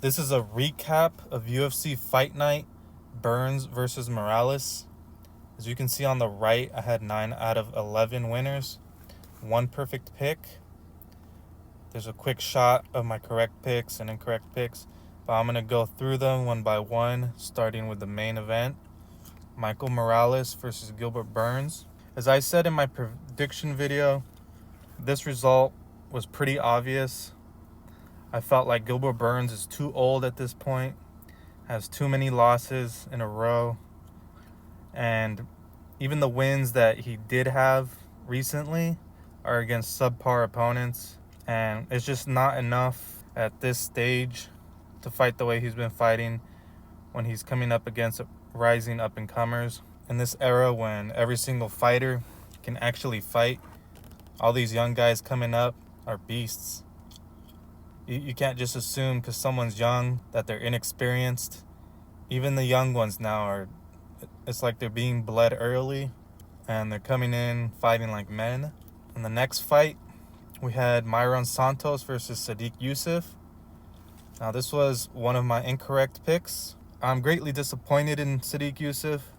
This is a recap of UFC Fight Night, Burns versus Morales. As you can see on the right, I had 9 out of 11 winners, 1 perfect pick. There's a quick shot of my correct picks and incorrect picks, but I'm going to go through them one by one, starting with the main event, Michael Morales versus Gilbert Burns. As I said in my prediction video, this result was pretty obvious. I felt like Gilbert Burns is too old at this point, has too many losses in a row, and even the wins that he did have recently are against subpar opponents, and it's just not enough at this stage to fight the way he's been fighting when he's coming up against rising up-and-comers. In this era when every single fighter can actually fight, all these young guys coming up are beasts. You can't just assume because someone's young that they're inexperienced. Even the young ones now it's like they're being bled early and they're coming in fighting like men. In the next fight, we had Myron Santos versus Sadiq Youssef. Now this was one of my incorrect picks. I'm greatly disappointed in Sadiq Youssef.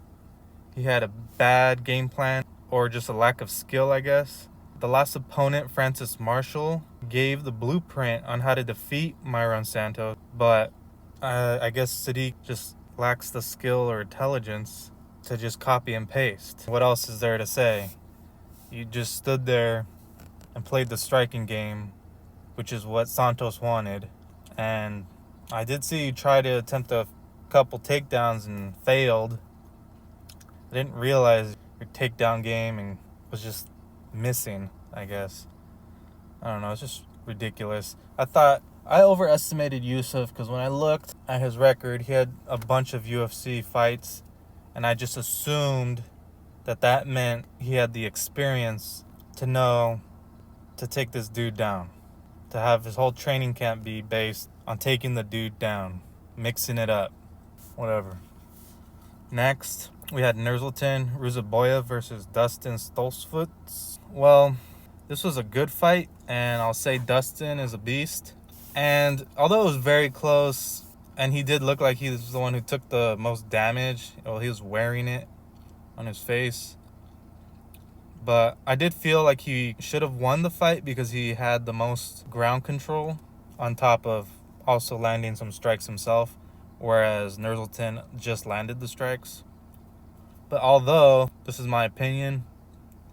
He had a bad game plan or just a lack of skill, I guess. The last opponent, Francis Marshall, gave the blueprint on how to defeat Myron Santos, but I guess Sadiq just lacks the skill or intelligence to just copy and paste. What else is there to say? You just stood there and played the striking game, which is what Santos wanted. And I did see you try to attempt a couple takedowns and failed. I didn't realize your takedown game and was just missing, I guess. I don't know, it's just ridiculous. I thought I overestimated Youssef because when I looked at his record, he had a bunch of UFC fights, and I just assumed that meant he had the experience to know to take this dude down, to have his whole training camp be based on taking the dude down, mixing it up, whatever. Next, we had Nursultan Ruzaboyev versus Dustin Stoltzfus. Well, this was a good fight, and I'll say Dustin is a beast. And although it was very close, and he did look like he was the one who took the most damage, well, he was wearing it on his face. But I did feel like he should have won the fight because he had the most ground control on top of also landing some strikes himself, whereas Nursultan just landed the strikes. But although this is my opinion,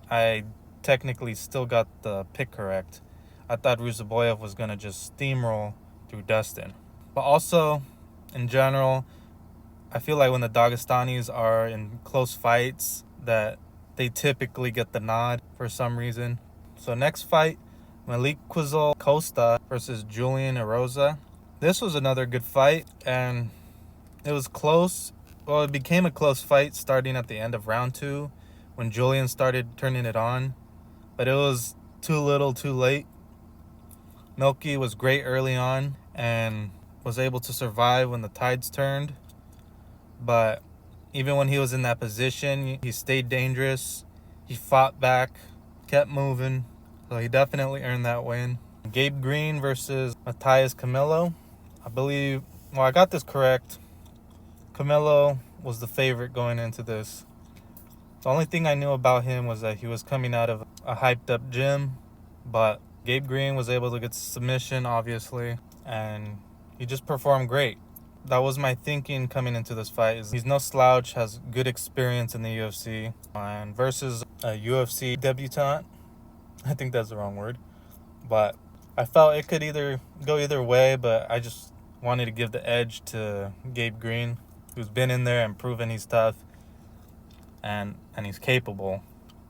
I technically still got the pick correct. I thought Ruzaboyev was going to just steamroll through Dustin. But also, in general, I feel like when the Dagestanis are in close fights, that they typically get the nod for some reason. So next fight, Malik Quizol Costa versus Julian Erosa. This was another good fight, and it was close. Well, it became a close fight starting at the end of round 2 when Julian started turning it on. But it was too little, too late. Milky was great early on and was able to survive when the tides turned. But even when he was in that position, he stayed dangerous. He fought back, kept moving. So he definitely earned that win. Gabe Green versus Matthias Camilo. I got this correct. Camilo was the favorite going into this. The only thing I knew about him was that he was coming out of a hyped up gym, but Gabe Green was able to get submission, obviously, and he just performed great. That was my thinking coming into this fight. He's no slouch, has good experience in the UFC, and versus a UFC debutant. I think that's the wrong word, but I felt it could go either way, but I just wanted to give the edge to Gabe Green, who's been in there and proven he's tough and he's capable.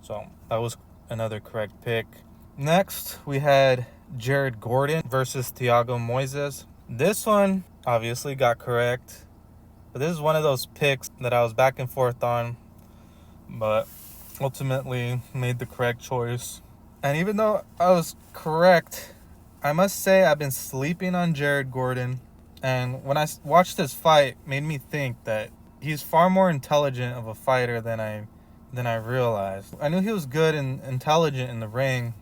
So that was another correct pick. Next, we had Jared Gordon versus Thiago Moises. This one obviously got correct, but this is one of those picks that I was back and forth on, but ultimately made the correct choice. And even though I was correct, I must say I've been sleeping on Jared Gordon. And when I watched this fight, it made me think that he's far more intelligent of a fighter than I realized. I knew he was good and intelligent in the ring,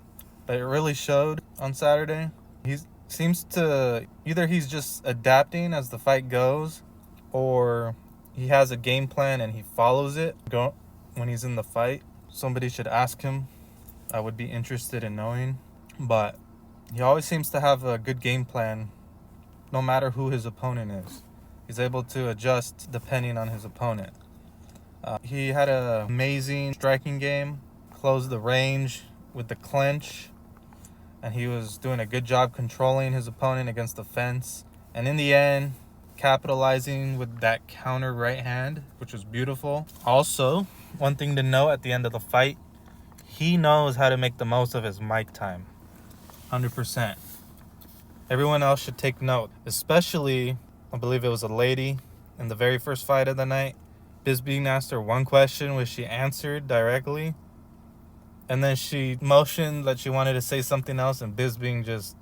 but it really showed on Saturday. He's seems to either he's just adapting as the fight goes, or he has a game plan and he follows it when he's in the fight. Somebody should ask him. I would be interested in knowing. But he always seems to have a good game plan no matter who his opponent is. He's able to adjust depending on his opponent. He had an amazing striking game, closed the range with the clinch, and he was doing a good job controlling his opponent against the fence. And in the end, capitalizing with that counter right hand, which was beautiful. Also, one thing to note at the end of the fight, he knows how to make the most of his mic time. 100%. Everyone else should take note, especially, I believe it was a lady in the very first fight of the night. Bisping asked her one question, which she answered directly. And then she motioned that she wanted to say something else, and Bisping just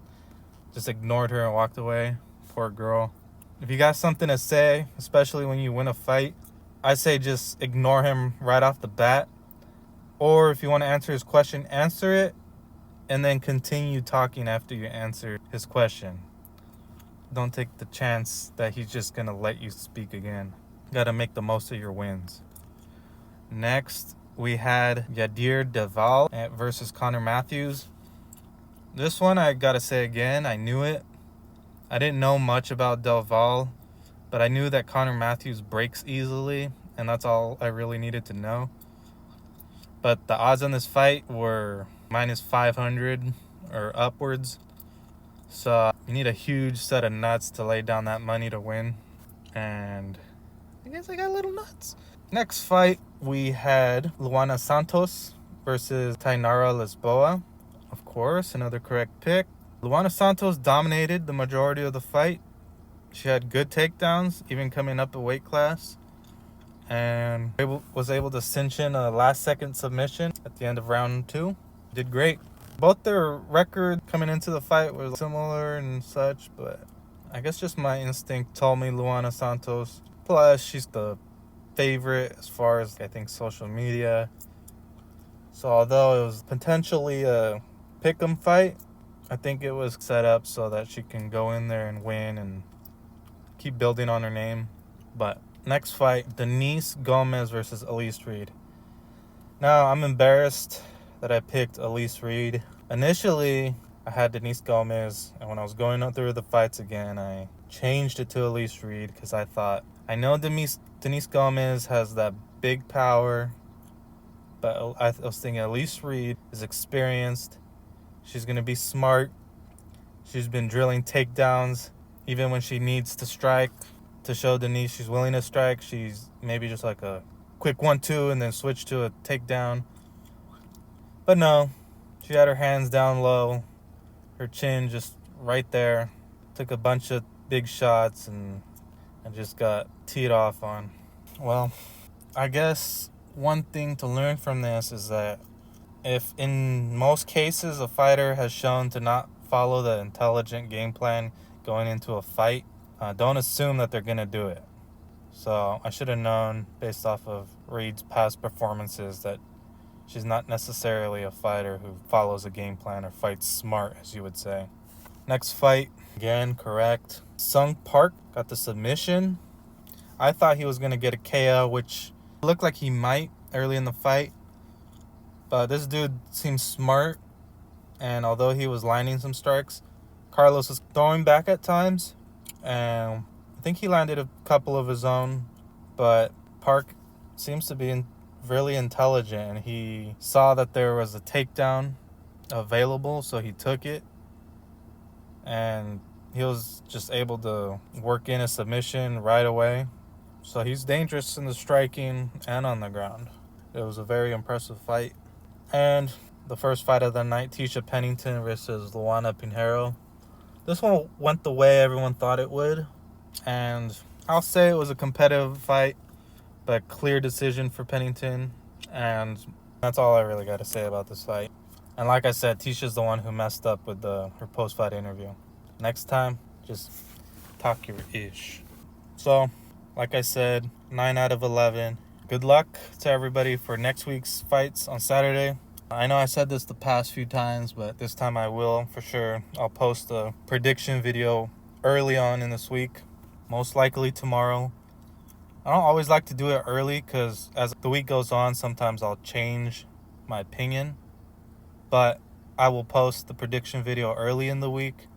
ignored her and walked away. Poor girl. If you got something to say, especially when you win a fight, I say just ignore him right off the bat. Or if you want to answer his question, answer it, and then continue talking after you answer his question. Don't take the chance that he's just going to let you speak again. You got to make the most of your wins. Next, we had Yadir Deval versus Connor Matthews. This one, I got to say again, I knew it. I didn't know much about Deval, but I knew that Connor Matthews breaks easily, and that's all I really needed to know. But the odds on this fight were minus 500 or upwards. So you need a huge set of nuts to lay down that money to win. And I guess I got a little nuts. Next fight, we had Luana Santos versus Tainara Lisboa. Of course, another correct pick. Luana Santos dominated the majority of the fight. She had good takedowns, even coming up a weight class. And was able to cinch in a last-second submission at the end of round 2. Did great. Both their record coming into the fight were similar and such, but I guess just my instinct told me Luana Santos. Plus, she's the favorite as far as, I think, social media. So although it was potentially a pick'em fight, I think it was set up so that she can go in there and win and keep building on her name. But next fight, Denise Gomez versus Elise Reed. Now, I'm embarrassed that I picked Elise Reed. Initially, I had Denise Gomez, and when I was going through the fights again, I changed it to Elise Reed because I thought, I know Denise Gomez has that big power, but I was thinking Elise Reed is experienced. She's going to be smart. She's been drilling takedowns even when she needs to strike. To show Denise she's willing to strike, she's maybe just like a quick 1-2 and then switch to a takedown. But no, she had her hands down low, her chin just right there, took a bunch of big shots and just got teed off on. Well, I guess one thing to learn from this is that if in most cases a fighter has shown to not follow the intelligent game plan going into a fight, don't assume that they're going to do it. So I should have known based off of Reed's past performances that she's not necessarily a fighter who follows a game plan or fights smart, as you would say. Next fight, again, correct. Sung Park got the submission. I thought he was going to get a KO, which looked like he might early in the fight. But this dude seems smart. And although he was landing some strikes, Carlos was throwing back at times. And I think he landed a couple of his own. But Park seems to be really intelligent. And he saw that there was a takedown available, so he took it. And he was just able to work in a submission right away. So he's dangerous in the striking and on the ground. It was a very impressive fight. And the first fight of the night, Tisha Pennington versus Luana Pinheiro. This one went the way everyone thought it would. And I'll say it was a competitive fight, but clear decision for Pennington. And that's all I really got to say about this fight. And like I said, Tisha's the one who messed up with her post-fight interview. Next time, just talk your ish. So, like I said, 9 out of 11. Good luck to everybody for next week's fights on Saturday. I know I said this the past few times, but this time I will for sure. I'll post a prediction video early on in this week, most likely tomorrow. I don't always like to do it early because as the week goes on, sometimes I'll change my opinion. But I will post the prediction video early in the week.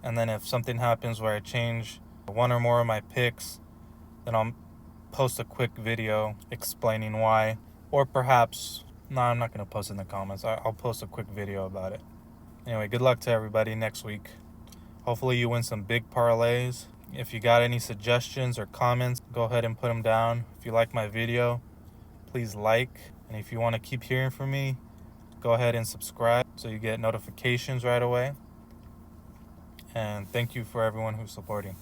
And then if something happens where I change one or more of my picks, then I'll post a quick video explaining why. Or perhaps, no, I'm not going to post it in the comments. I'll post a quick video about it. Anyway, good luck to everybody next week. Hopefully you win some big parlays. If you got any suggestions or comments, go ahead and put them down. If you like my video, please like. And if you want to keep hearing from me, go ahead and subscribe so you get notifications right away. And thank you for everyone who's supporting.